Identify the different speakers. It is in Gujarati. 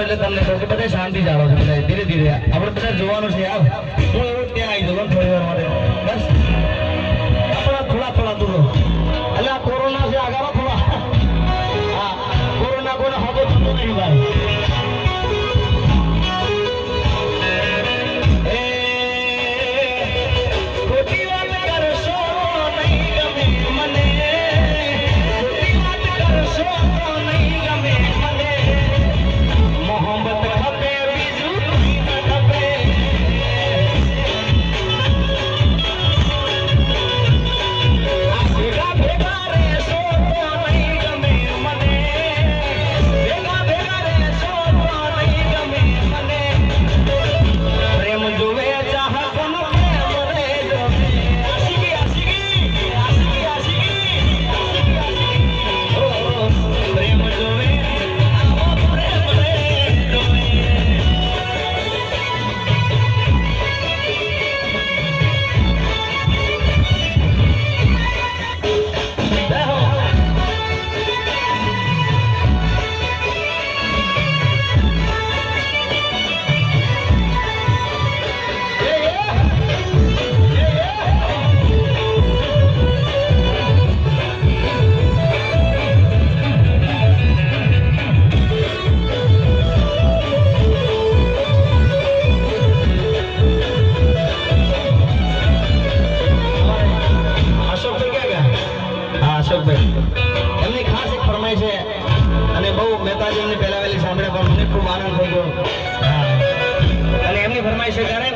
Speaker 1: કરશો એટલે તમને કહું કે બધા શાંતિ જાળો છો, બધા ધીરે ધીરે આપણે બધા જોવાનું છે યાર. હું એવું ત્યાં આવી જાઉં થોડી વાર માટે બસ. આપણા થોડા થોડા દૂર એટલે આ કોરોના છે આગળ થોડા. હા, કોરોના કોને હબો થતો નહીં ભાઈ. એમની ખાસ એક ફરમાઈ છે અને બહુ મહેતાજી પહેલા વહેલી સાંભળ્યા પણ મને ખૂબ આનંદ થઈ ગયો. અને એમની ફરમાઈ છે ત્યારે